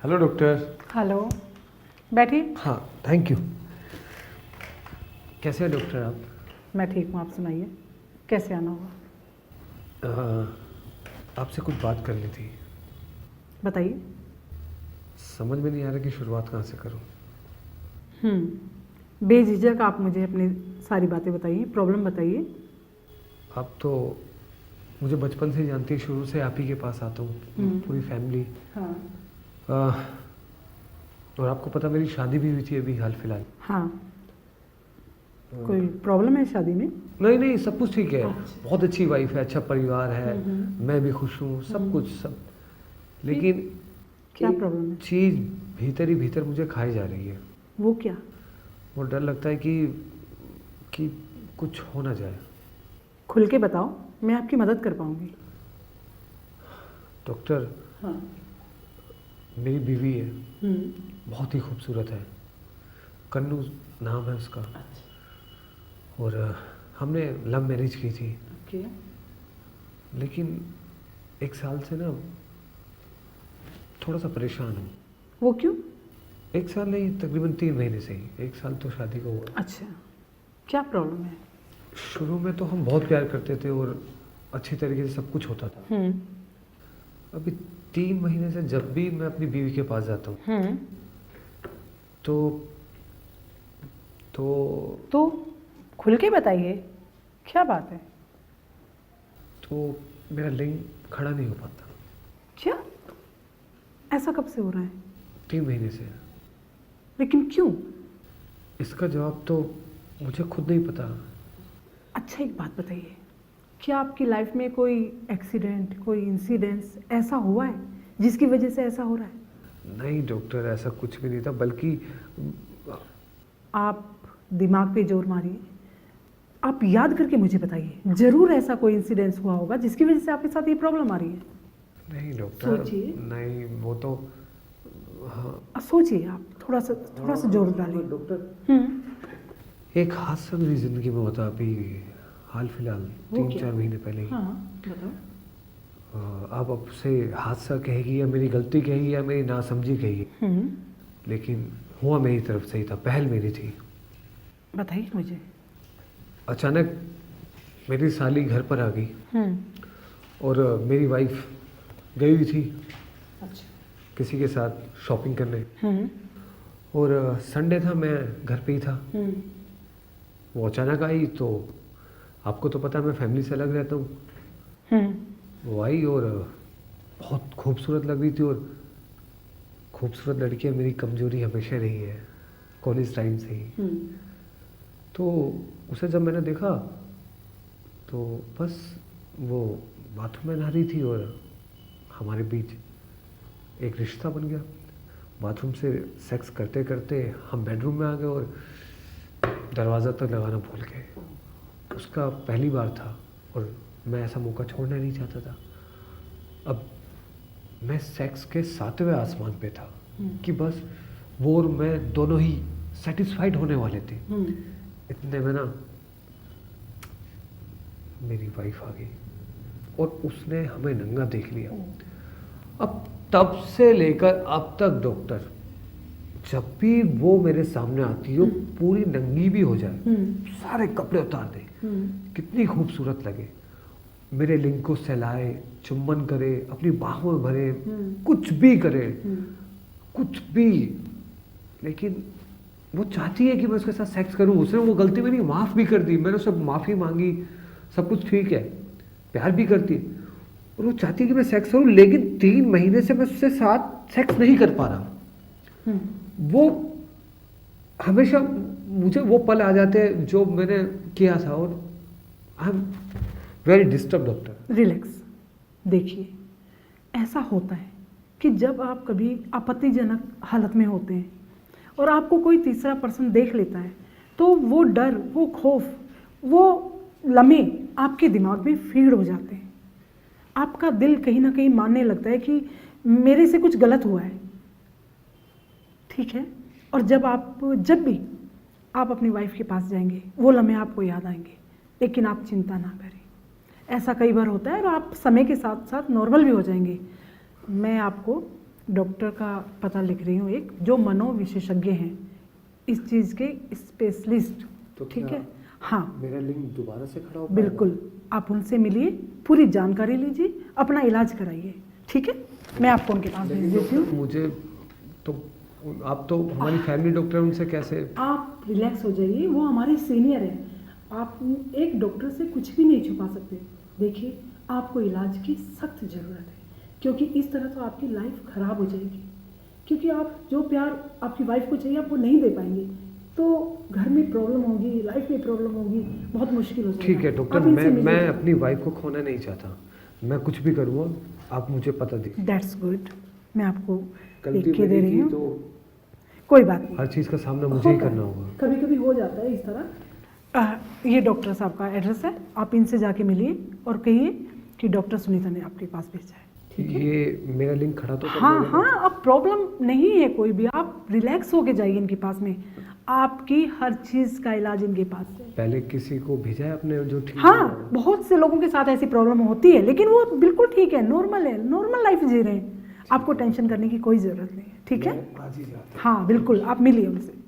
Hello doctor. Hello, बैठिए। हाँ, thank you. कैसे हैं डॉक्टर आप? मैं ठीक हूँ, आप सुनाइए, कैसे आना हुआ? आपसे कुछ बात करनी थी। बताइए। समझ में नहीं आ रहा कि शुरुआत कहाँ से करूँ। बेझिझक आप मुझे अपनी सारी बातें बताइए, प्रॉब्लम बताइए। आप तो मुझे बचपन से ही जानती है, शुरू से आप ही के पास आता हूँ, पूरी फैमिली। हाँ और आपको पता मेरी शादी भी हुई थी अभी हाल फिलहाल। हाँ। कोई प्रॉब्लम है शादी में? नहीं नहीं, सब कुछ ठीक है। अच्छा। बहुत अच्छी वाइफ है, अच्छा परिवार है, मैं भी खुश हूँ, सब कुछ सब। लेकिन क्या एक प्रॉब्लम है? चीज़ भीतर ही भीतर मुझे खाई जा रही है। वो क्या? वो डर लगता है कि कुछ हो ना जाए। खुल के बताओ, मैं आपकी मदद कर पाऊंगी। डॉक्टर, हाँ। मेरी बीवी है, बहुत ही खूबसूरत है, कन्नू नाम है उसका। और हमने लव मैरिज की थी। ओके। लेकिन एक साल से ना थोड़ा सा परेशान हूँ। वो क्यों? एक साल नहीं, तकरीबन 3 महीने से ही। एक साल तो शादी को हुआ। अच्छा, क्या प्रॉब्लम है? शुरू में तो हम बहुत प्यार करते थे और अच्छी तरीके से सब कुछ होता था। अभी 3 महीने से जब भी मैं अपनी बीवी के पास जाता हूँ तो तो तो खुल के बताइए, क्या बात है? तो मेरा लिंग खड़ा नहीं हो पाता। क्या? ऐसा कब से हो रहा है? 3 महीने से। लेकिन क्यों? इसका जवाब तो मुझे खुद नहीं पता। अच्छा, एक बात बताइए, क्या आपकी लाइफ में कोई एक्सीडेंट, कोई इंसिडेंस ऐसा हुआ है जिसकी वजह से ऐसा हो रहा है? नहीं डॉक्टर, ऐसा कुछ भी नहीं था, बल्कि आप दिमाग पे जोर मारिए, आप याद करके मुझे बताइए, जरूर ऐसा कोई इंसिडेंस हुआ होगा जिसकी वजह से आपके साथ ये प्रॉब्लम आ रही है। नहीं डॉक्टर, सोचिए। नहीं वो तो हाँ। सोचिए, आप थोड़ा सा जोर डालिए। डॉक्टर, एक हादसा मेरी ज़िंदगी में होता अभी हाल फिलहाल, वो 3-4 महीने पहले ही। हाँ, बताओ। आप अब से हादसा कहेगी या मेरी गलती कहेगी या मेरी नासमझी कहेगी, लेकिन हुआ मेरी तरफ से ही था, पहल मेरी थी। बताइए मुझे। अचानक मेरी साली घर पर आ गई और मेरी वाइफ गई हुई थी अच्छा। किसी के साथ शॉपिंग करने। और संडे था, मैं घर पे ही था। वो अचानक आई तो आपको तो पता है मैं फैमिली से अलग रहता हूँ। वो आई और बहुत खूबसूरत लग रही थी। और खूबसूरत लड़कियाँ मेरी कमजोरी हमेशा रही है, कॉलेज टाइम से ही। तो उसे जब मैंने देखा तो बस वो बाथरूम में नहा रही थी और हमारे बीच एक रिश्ता बन गया। बाथरूम से सेक्स करते करते हम बेडरूम में आ गए और दरवाज़ा तक लगाना भूल गए। उसका पहली बार था और मैं ऐसा मौका छोड़ना नहीं चाहता था। अब मैं सेक्स के 7वें आसमान पे था कि बस वो और मैं दोनों ही सेटिस्फाइड होने वाले थे। इतने में ना मेरी वाइफ आ गई और उसने हमें नंगा देख लिया। अब तब से लेकर अब तक डॉक्टर, जब भी वो मेरे सामने आती है, पूरी नंगी भी हो जाए, सारे कपड़े उतार दे, कितनी खूबसूरत लगे, मेरे लिंग को सहलाए, चुम्बन करे, अपनी बाहों में भरे, कुछ भी करे, कुछ भी। लेकिन वो चाहती है कि मैं उसके साथ सेक्स करूं। उसने वो गलती मेरी माफ़ भी कर दी, मैंने उससे माफ़ी मांगी, सब कुछ ठीक है, प्यार भी करती है और वो चाहती है कि मैं सेक्स करूं। लेकिन 3 महीने से मैं उससे साथ सेक्स नहीं कर पा रहा। वो हमेशा मुझे वो पल आ जाते हैं जो मैंने किया था और I am very disturb doctor. Relax. देखिए, ऐसा होता है कि जब आप कभी आपत्तिजनक हालत में होते हैं और आपको कोई तीसरा पर्सन देख लेता है तो वो डर, वो खौफ, वो लम्हे आपके दिमाग में फीड हो जाते हैं। आपका दिल कहीं ना कहीं मानने लगता है कि मेरे से कुछ गलत हुआ है। ठीक है? और जब भी आप अपनी वाइफ के पास जाएंगे, वो लम्हे आपको याद आएंगे। लेकिन आप चिंता ना करें, ऐसा कई बार होता है और आप समय के साथ साथ नॉर्मल भी हो जाएंगे। मैं आपको डॉक्टर का पता लिख रही हूँ, एक जो मनोविशेषज्ञ हैं, इस चीज़ के स्पेशलिस्ट। तो ठीक क्या है, हाँ मेरा लिंग दोबारा से खड़ा हो पाएगा? बिल्कुल, आप उनसे मिलिए, पूरी जानकारी लीजिए, अपना इलाज कराइए। ठीक है, मैं आपको उनके पास भेज लेकिन देती हूँ। डॉक्टर, मुझे तो आप तो हमारी फैमिली डॉक्टर हैं, उनसे कैसे? आप रिलैक्स हो जाइए, वो हमारे सीनियर हैं। आप एक डॉक्टर से कुछ भी नहीं छुपा सकते। देखिए, आपको इलाज की सख्त ज़रूरत है, क्योंकि इस तरह तो आपकी लाइफ ख़राब हो जाएगी। क्योंकि आप जो प्यार आपकी वाइफ को चाहिए, आप वो नहीं दे पाएंगे, तो घर में प्रॉब्लम होगी, लाइफ में प्रॉब्लम होगी, बहुत मुश्किल हो जाएगा। ठीक है डॉक्टर, आप इनसे मैं मिलिए। अपनी वाइफ को खोना नहीं चाहता, मैं कुछ भी करूँगा, आप मुझे पता दीजिए। दैट्स गुड, मैं आपको गलती लिख के दे मैंने रही की हूँ। तो कोई बात नहीं, हर चीज़ का सामना मुझे ही करना होगा। कभी कभी हो जाता है इस तरह। ये डॉक्टर साहब का एड्रेस है, आप इनसे जाके मिलिए और कहिए कि डॉक्टर सुनीता ने आपके पास भेजा है। ठीक है, ये मेरा लिंक खड़ा तो कर हाँ देगा? हाँ, अब प्रॉब्लम नहीं है कोई भी, आप रिलैक्स होके जाइए इनके पास में, आपकी हर चीज़ का इलाज इनके पास है। पहले किसी को भेजा है आपने जो ठीक हाँ, बहुत से लोगों के साथ ऐसी प्रॉब्लम होती है, लेकिन वो बिल्कुल ठीक है, नॉर्मल लाइफ जी रहे हैं। आपको टेंशन करने की कोई ज़रूरत नहीं है। ठीक है, आज ही जाता हूँ। हाँ बिल्कुल, आप मिलिए उनसे।